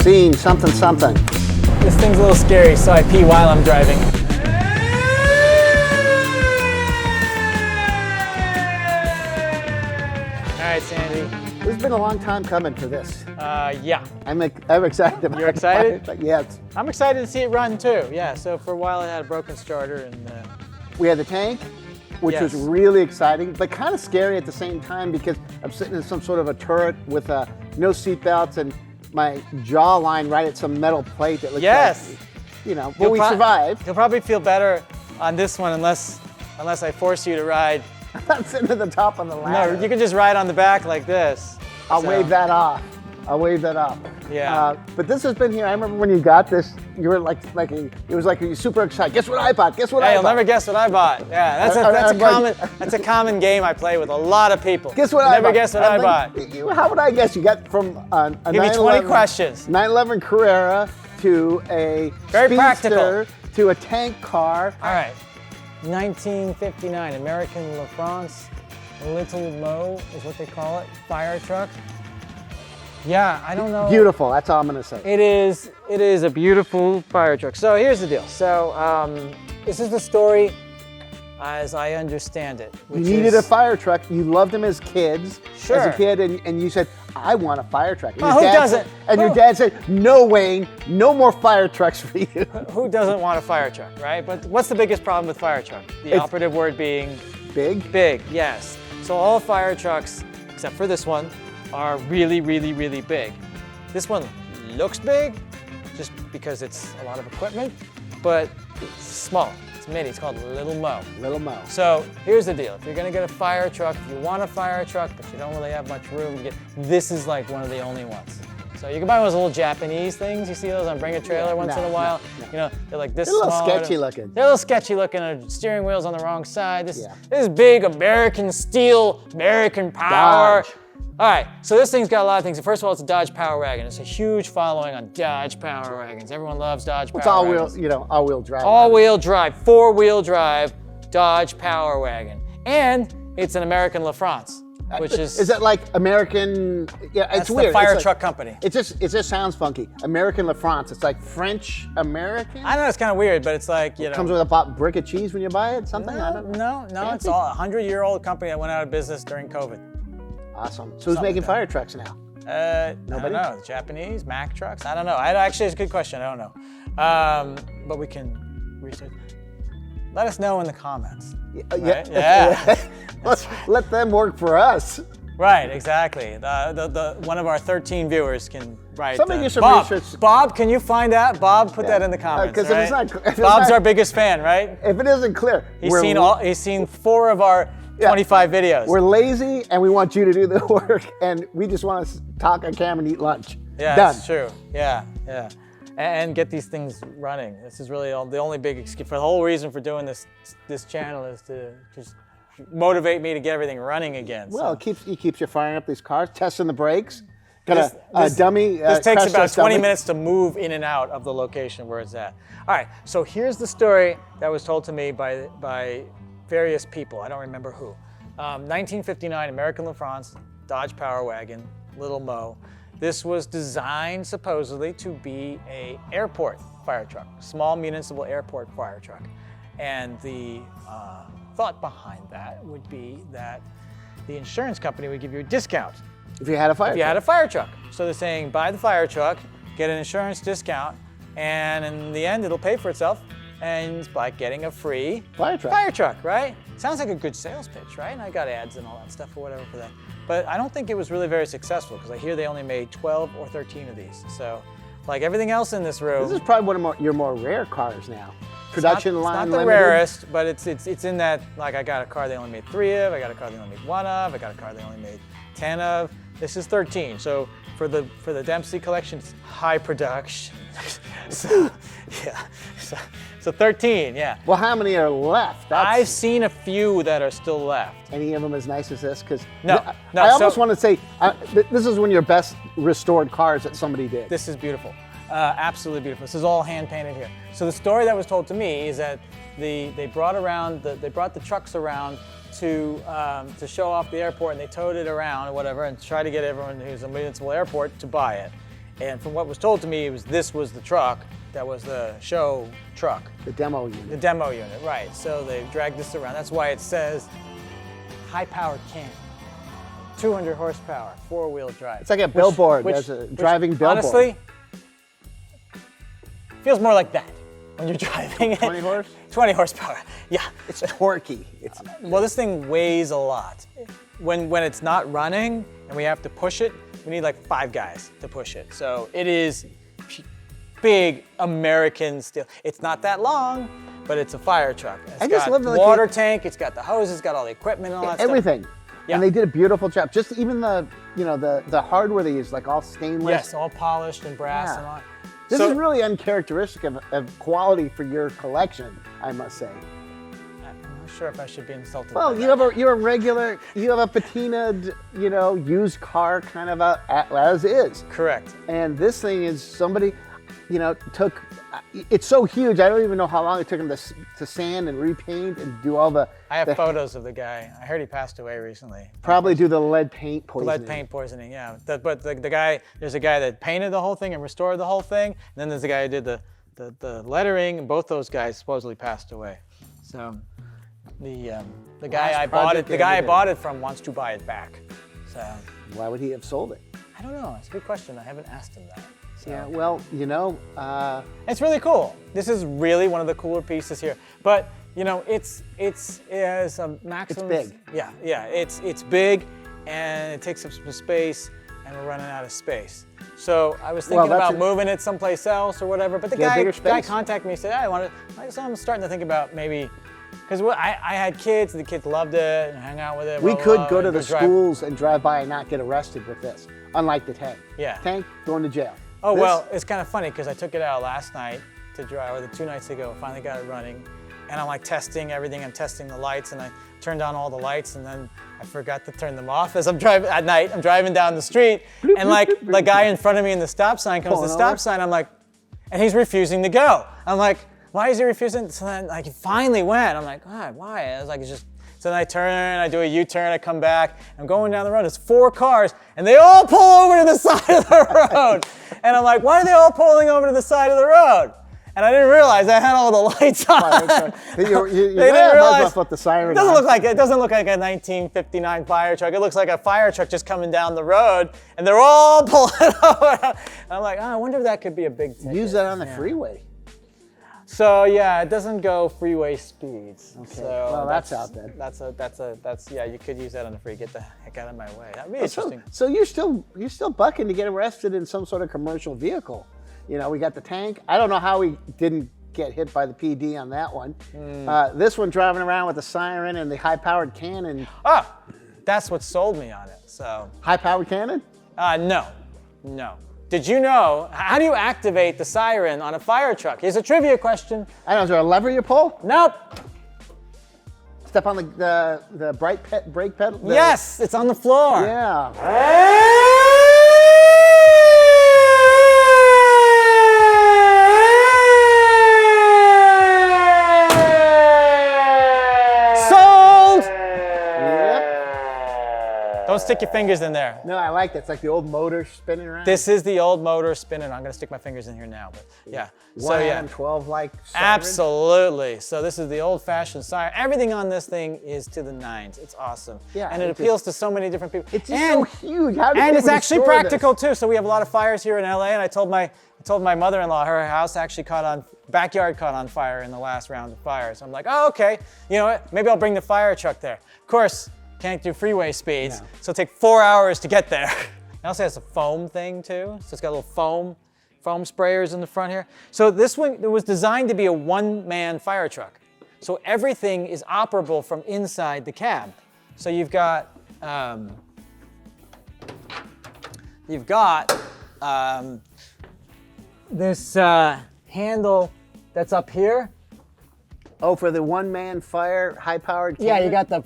Scene, something. This thing's a little scary, so I pee while I'm driving. All right, Sandy. This has been a long time coming for this. Yeah. I'm excited about it. You're excited? Yes. I'm excited to see it run too. Yeah, so for a while I had a broken starter and We had the tank, which was Yes. really exciting, but kind of scary at the same time because I'm sitting in some sort of a turret with no seatbelts and my jawline right at some metal plate that looks Yes. like, but we survived. You'll probably feel better on this one unless I force you to ride. I'm sitting at the top of the No, ladder. you can just ride on the back like this. I'll So, wave that off. Yeah. But this has been here. I remember when you got this, you were it was like you were super excited. Guess what I bought? Guess what Hey, I you'll bought? never guess what I bought. Yeah, that's a common game I play with a lot of people. Guess what You'll I never bought? guess what I bought. How would I guess? You got from a Give me 20 questions. 911 Carrera to a Very Speedster practical. to a tank car. All right, 1959 American LaFrance Little Mo is what they call it, fire truck. Yeah, I don't know. Beautiful. That's all I'm gonna say. It is a beautiful fire truck. So here's the deal. So this is the story as I understand it. You needed a fire truck. You loved them as kids. Sure. As a kid, and you said, I want a fire truck. And Well, your who dad doesn't? said- and your dad said, no, Wayne, no more fire trucks for you. Who doesn't want a fire truck, right? But what's the biggest problem with fire truck? The operative word being Big? big, yes. So all fire trucks, except for this one, are really, really, really big. This one looks big just because it's a lot of equipment, but it's small. It's mini. It's called Little Mo. Little Mo. So here's the deal. If you're gonna get a fire truck, if you want a fire truck, but you don't really have much room to get, this is like one of the only ones. So you can buy those little Japanese things. You see those on Bring a Trailer once in a while. No. They're like this They're a little small. sketchy looking. They're a little sketchy looking. The steering wheel's on the wrong side. This Yeah. is big American steel, American power. Dodge. All right, so this thing's got a lot of things. First of all, it's a Dodge Power Wagon. It's a huge following on Dodge Power Wagons. Everyone loves Dodge It's Power Wagons. all-wheel drive. All-wheel drive, four-wheel drive Dodge Power Wagon. And it's an American LaFrance, which is... Is that like American? Yeah, that's it's weird. the fire It's like- truck company. It just sounds funky. American LaFrance. It's like French American. I know it's kind of weird, but it's like, Comes with a brick of cheese when you buy it. Something. I don't know. No, it's all a 100-year-old company that went out of business during COVID. Awesome. So who's making fire trucks now? I don't know. Japanese, Mack trucks? I don't know. Actually, it's a good question. I don't know. But we can research. Let us know in the comments. Right? Yeah. Let them work for us. Right, exactly. One of our 13 viewers can write. Somebody do some Bob, research. Bob, can you find that? Bob, put that in the comments. 'cause if it's right? not- if it's Bob's not- our biggest fan, right? If it isn't clear, He's seen 4 of our 25 videos. We're lazy and we want you to do the work, and we just want to talk on camera and eat lunch. Yeah, Done. that's true. Yeah. And get these things running. This is really the only big excuse. For the whole reason for doing this channel is to just motivate me to get everything running again. Well, so. it keeps you firing up these cars, testing the brakes. Got a This- dummy. This takes crash about test 20 dummy. minutes to move in and out of the location where it's at. All right, so here's the story that was told to me by various people. I don't remember who. 1959 American LaFrance Dodge Power Wagon, Little Mo. This was designed supposedly to be a airport fire truck, small municipal airport fire truck. And the thought behind that would be that the insurance company would give you a discount If you had a fire if you had a fire truck. So they're saying buy the fire truck, get an insurance discount, and in the end it'll pay for itself. And it's like getting a free Fire truck. right? Sounds like a good sales pitch, right? And I got ads and all that stuff or whatever for that. But I don't think it was really very successful because I hear they only made 12 or 13 of these. So like everything else in this room, This is probably one of your more rare cars now. Production line it's not the limited. rarest, but it's in that, like I got a car they only made 3 of, I got a car they only made 1 of, I got a car they only made 10 of. This is 13. So for the Dempsey collection, it's high production. So yeah. So 13, yeah. Well, how many are left? I've seen a few that are still left. Any of them as nice as this? Because No, I almost so- want to say this is one of your best restored cars that somebody did. This is beautiful. Absolutely beautiful. This is all hand painted here. So the story that was told to me is that they brought the trucks around to show off the airport, and they towed it around or whatever and try to get everyone who's a municipal airport to buy it. And from what was told to me, this was the truck that was the show truck. The demo unit. The demo unit, right. So they dragged this around. That's why it says high-powered can. 200 horsepower, 4-wheel drive. It's like a billboard. There's a driving billboard. Honestly, feels more like that when you're driving it. 20 horse? 20 horsepower, yeah. It's torquey. Well, this thing weighs a lot. When it's not running and we have to push it, we need like 5 guys to push it. So it is big American steel. It's not that long, but it's a fire truck. It's got water tank, it's got the hoses, it's got all the equipment and all that everything. stuff. Yeah. And they did a beautiful job. Just even the hardware they used, like all stainless. Yes, all polished and brass and all. This is really uncharacteristic of quality for your collection, I must say. I'm not sure if I should be insulted. Well, you have a patinaed, used car kind of as is. Correct. And this thing is somebody, took. It's so huge. I don't even know how long it took him to sand and repaint and do all the. I have photos of the guy. I heard he passed away recently. Probably do the lead paint poisoning. Lead paint poisoning, yeah. But the guy, there's a guy that painted the whole thing and restored the whole thing. And then there's a guy who did the lettering, and both those guys supposedly passed away. So the guy I bought it from wants to buy it back. So why would he have sold it? I don't know. It's a good question. I haven't asked him that. So. Yeah, well, it's really cool. This is really one of the cooler pieces here. But it's a maximum. It's big. Yeah. It's big, and it takes up some space, and we're running out of space. So I was thinking about moving it someplace else or whatever. But the guy contacted me and said, so I'm starting to think about maybe. Because I had kids, and the kids loved it and hang out with it. We could go to the schools and drive by and not get arrested with this, unlike the tank. Yeah. Tank, going to jail. Oh, well, it's kind of funny because I took it out last night to drive, or the 2 nights ago, finally got it running. And I'm like testing everything. I'm testing the lights, and I turned on all the lights, and then I forgot to turn them off as I'm driving at night. I'm driving down the street, and like the guy in front of me in the stop sign comes to the stop sign. I'm like, and he's refusing to go. I'm like, why is he refusing? So then, he finally went. I'm like, God, why? I was like, it's just. So then I turn, I do a U-turn, I come back, I'm going down the road. There's 4 cars, and they all pull over to the side of the road. And I'm like, why are they all pulling over to the side of the road? And I didn't realize I had all the lights on. They didn't realize the siren. It doesn't look like a 1959 fire truck. It looks like a fire truck just coming down the road, and they're all pulling over. And I'm like, I wonder if that could be a big ticket. Use that on the freeway. So yeah, it doesn't go freeway speeds. Okay. So well, that's out there. That's yeah. You could use that on the free. Get the heck out of my way. That'd be interesting. So you're still bucking to get arrested in some sort of commercial vehicle. We got the tank. I don't know how we didn't get hit by the PD on that one. This one driving around with the siren and the high-powered cannon. Ah, that's what sold me on it. So high-powered cannon? No. Did you know, how do you activate the siren on a fire truck? Here's a trivia question. I don't know, is there a lever you pull? Nope. Step on the brake pedal? Yes, it's on the floor. Yeah. Don't stick your fingers in there. No, I like that. It's like the old motor spinning around. This is the old motor spinning. I'm going to stick my fingers in here now, but yeah. So yeah. 12 like siren. Absolutely. So this is the old-fashioned siren. Everything on this thing is to the 9s. It's awesome. Yeah. And it appeals to so many different people. It's just so huge. How do and it's actually practical too. So we have a lot of fires here in LA, and I told my mother-in-law her house actually backyard caught on fire in the last round of fires. I'm like, oh, okay. You know what? Maybe I'll bring the fire truck there. Of course, can't do freeway speeds, so it'll take 4 hours to get there. It also has a foam thing too, so it's got little foam sprayers in the front here. So this one, it was designed to be a one-man fire truck. So everything is operable from inside the cab. So you've got this handle that's up here. Oh, for the one-man fire, high-powered cannon? Yeah, you got the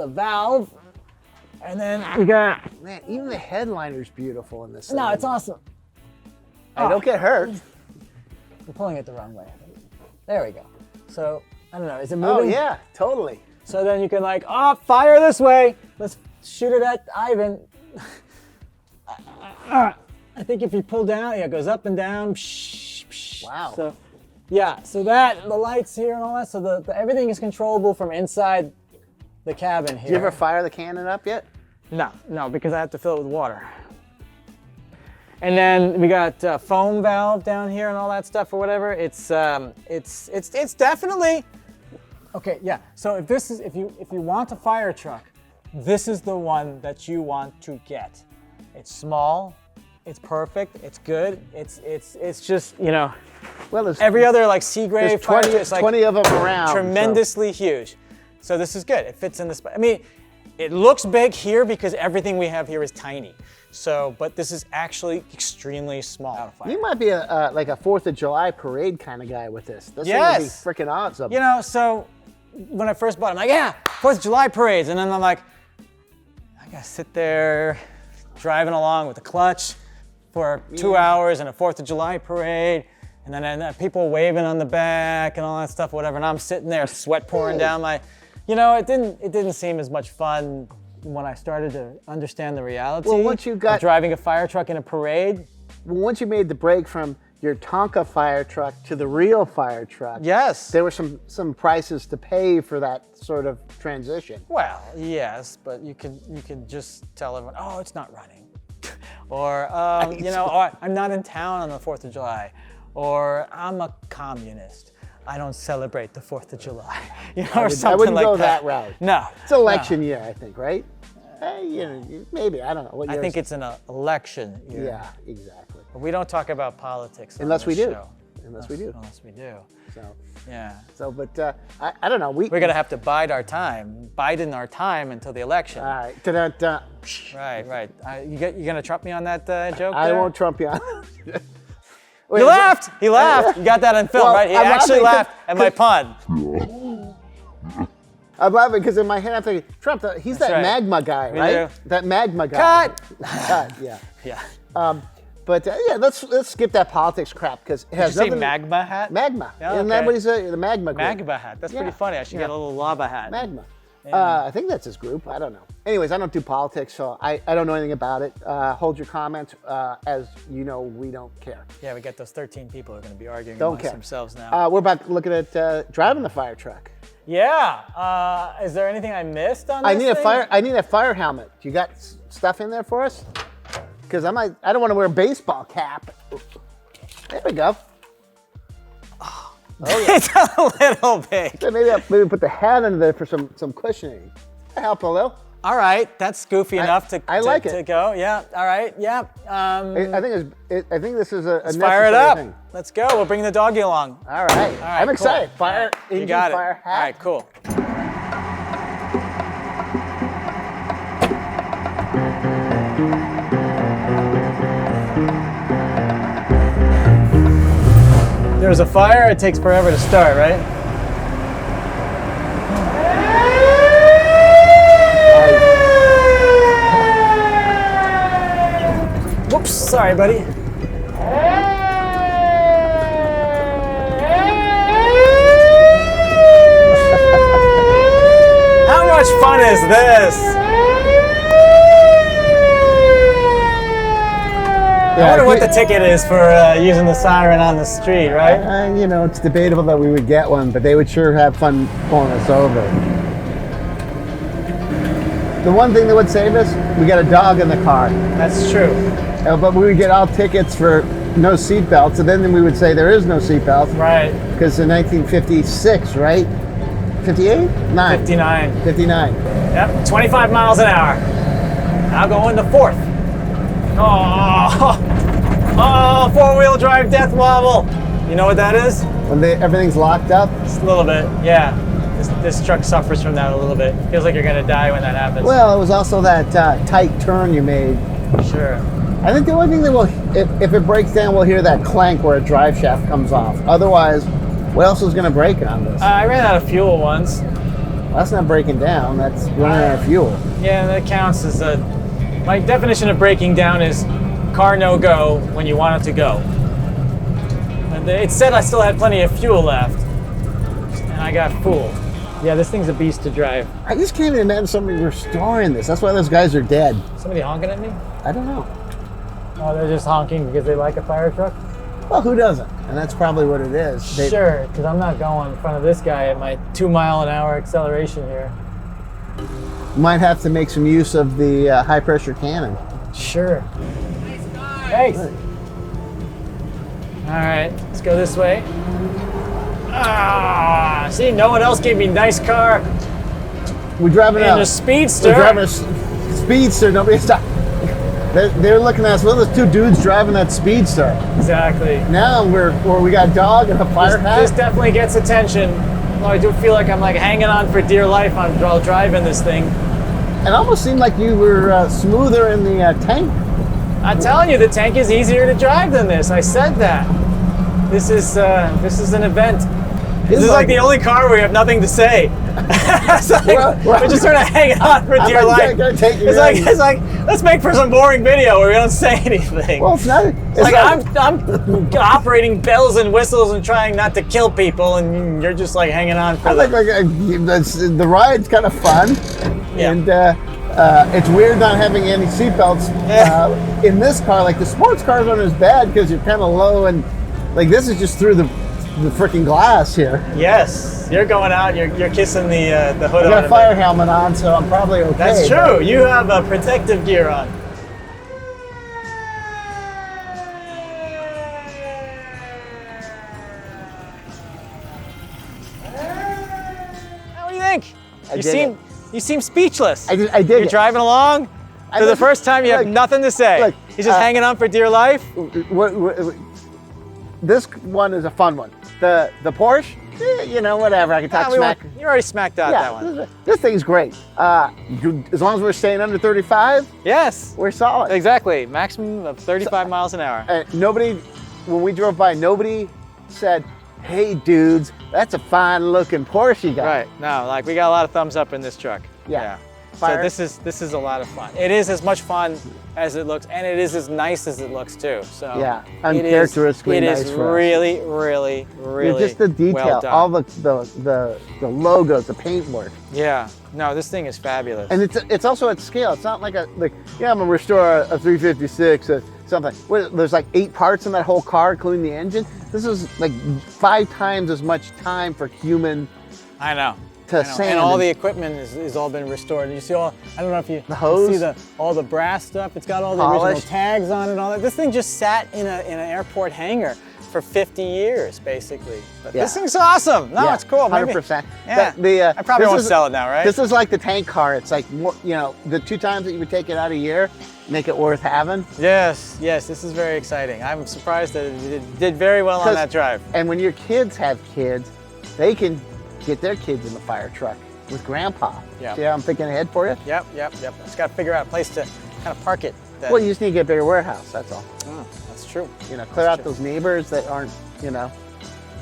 valve, and then you got... Man, even the headliner's beautiful in this thing. No, it's awesome. Hey, don't get hurt. I'm pulling it the wrong way. There we go. So, I don't know, is it moving? Oh, yeah, totally. So then you can fire this way. Let's shoot it at Ivan. I think if you pull down, yeah, it goes up and down. Wow. So, yeah, so that, the lights here and all that, so the everything is controllable from inside the cabin here. Did you ever fire the cannon up yet? No, because I have to fill it with water. And then we got foam valve down here and all that stuff or whatever. It's definitely okay. Yeah. So if you want a fire truck, this is the one that you want to get. It's small, it's perfect, it's good. It's just, you know, well, there's every other like Seagrave fire truck is like 20 of them around. Tremendously huge. So this is good. It fits in the spot. I mean, it looks big here because everything we have here is tiny. So, but this is actually extremely small. You might be like a 4th of July parade kind of guy with this. This Yes. thing would be freaking awesome. You know, so when I first bought it, I'm like, yeah, 4th of July parades. And then I'm like, I gotta sit there driving along with the clutch for 2 hours in a 4th of July parade. And then people waving on the back and all that stuff, whatever. And I'm sitting there, sweat pouring down my, you know, it didn't seem as much fun when I started to understand the reality of driving a fire truck in a parade. Well, once you made the break from your Tonka fire truck to the real fire truck, yes, there were some prices to pay for that sort of transition. Well, yes, but you could just tell everyone, oh, it's not running, or you know, oh, I'm not in town on the 4th of July, or I'm a communist. I don't celebrate the 4th of July, you know, or something like that. I wouldn't go that route. No. It's election year, I think, right? You know, maybe, I don't know. I think it's an election year. Yeah, exactly. But we don't talk about politics unless we do. Show. Unless we do. Unless we do. So, yeah. So, but I don't know. We're going to have to bide our time until the election. All right. Da-da-da. Right. You going to trump me on that joke I there? won't trump you on Wait, he laughed. He laughed. You got that on film, right? He actually laughed at my pun. I'm laughing because in my head I'm thinking, Trump, he's that magma guy, right? That magma guy. Cut. Yeah. Yeah. But yeah, let's skip that politics crap because it has Did you nothing. say magma hat? Magma. Yeah, Isn't that what he's the magma group? Magma hat. That's pretty funny. I should get a little lava hat. Magma. I think that's his group. I don't know. Anyways, I don't do politics, so I don't know anything about it. Hold your comments. As you know, we don't care. Yeah, we got those 13 people who are going to be arguing amongst themselves now. We're about looking at driving the fire truck. Yeah. Is there anything I missed on this I need a fire helmet. You got stuff in there for us? Because I don't want to wear a baseball cap. There we go. Oh yeah. It's a little big. So maybe put the hat under there for some cushioning. That help a little. All right, that's goofy enough to go. Yeah. All right. Yeah. I think this is a let's fire it up. Thing. Let's go. We'll bring the doggy along. All right. I'm excited. Cool. Fire engine. You got it. Fire hat. All right. Cool. There's a fire. It takes forever to start, right? Whoops, sorry, buddy. How much fun is this? I wonder what the ticket is for using the siren on the street, right? You know, it's debatable that we would get one, but they would sure have fun pulling us over. The one thing that would save us, we got a dog in the car. That's true. But we would get all tickets for no seatbelts, and then we would say there is no seatbelt. Right. Because in 1956, right? 58? 9. 59. 59. Yep, 25 miles an hour. I'll go into 4th. Oh, four-wheel drive death wobble. You know what that is? When everything's locked up? Just a little bit, yeah. This truck suffers from that a little bit. Feels like you're gonna die when that happens. Well, it was also that tight turn you made. Sure. I think the only thing that if it breaks down, we'll hear that clank where a drive shaft comes off. Otherwise, what else is gonna break on this? I ran out of fuel once. Well, that's not breaking down, that's running out of fuel. Yeah, that counts as my definition of breaking down is car no-go when you want it to go. And it said I still had plenty of fuel left, and I got fooled. Yeah, this thing's a beast to drive. I just can't even imagine somebody restoring this. That's why those guys are dead. Somebody honking at me? I don't know. Oh, they're just honking because they like a fire truck? Well, who doesn't? And that's probably what it is. Sure, because I'm not going in front of this guy at my 2-mile-an-hour acceleration here. Might have to make some use of the high pressure cannon. Sure. Thanks. All right, let's go this way. Ah, see, no one else gave me nice car. We're driving a speedster. We're driving a speedster. Nobody stopped. They're looking at us. Well, there's two dudes driving that speedster. Exactly. Now we got a dog and a fire hat. This definitely gets attention. Well, I do feel like I'm like hanging on for dear life while driving this thing. It almost seemed like you were smoother in the tank. I'm telling you, the tank is easier to drive than this. I said that. This is an event. This is like the only car where we have nothing to say. We're just sort of hanging on for dear life. It's like let's make for some boring video where we don't say anything. Well, it's not. I'm operating bells and whistles and trying not to kill people, and you're just like hanging on for the ride's kind of fun, yeah. And it's weird not having any seatbelts in this car. Like the sports cars aren't as bad because you're kind of low, and like this is just through the freaking glass here. Yes, you're going out. You're kissing the hood. I got a fire helmet on, so I'm probably okay. That's true. You have a protective gear on. What do you think? You seem speechless. I did. You're driving along. For the first time, you have nothing to say. He's just hanging on for dear life. This one is a fun one. The Porsche, whatever. I can talk smack. You already smacked out that one. This thing's great. As long as we're staying under 35, yes, we're solid. Exactly. Maximum of 35 miles an hour. Nobody, when we drove by, nobody said, "Hey, dudes, that's a fine-looking Porsche you got." Right. No, like we got a lot of thumbs up in this truck. Yeah. So this is a lot of fun. It is as much fun as it looks, and it is as nice as it looks too. So yeah, uncharacteristically nice. It is really, really, really just the detail, well done. all the logos, the paintwork. Yeah. No, this thing is fabulous. And it's also at scale. It's not like I'm gonna restore a 356 or something. There's like 8 parts in that whole car, including the engine. This is like 5 times as much time for human. I know. And all the equipment is all been restored. You see all, I don't know if you see all the brass stuff. It's got all the original tags on it and all that. This thing just sat in an airport hangar for 50 years, basically. But this thing's awesome. No, it's cool. 100%. Yeah. I probably won't sell it now, right? This is like the tank car. It's like, the 2 times that you would take it out a year, make it worth having. Yes, this is very exciting. I'm surprised that it did very well on that drive. And when your kids have kids, they can get their kids in the fire truck with grandpa. Yeah. See how I'm thinking ahead for you? Yep. Just got to figure out a place to kind of park it. Well, you just need to get a bigger warehouse, that's all. Oh, that's true. Clear out those neighbors that aren't,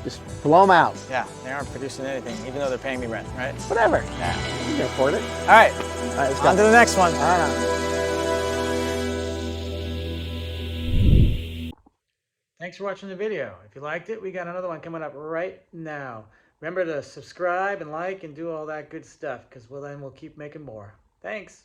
just blow them out. Yeah, they aren't producing anything, even though they're paying me rent, right? Whatever. Yeah. You can afford it. All right, let's go. On to the next one. Thanks for watching the video. If you liked it, we got another one coming up right now. Remember to subscribe and like and do all that good stuff, because then we'll keep making more. Thanks.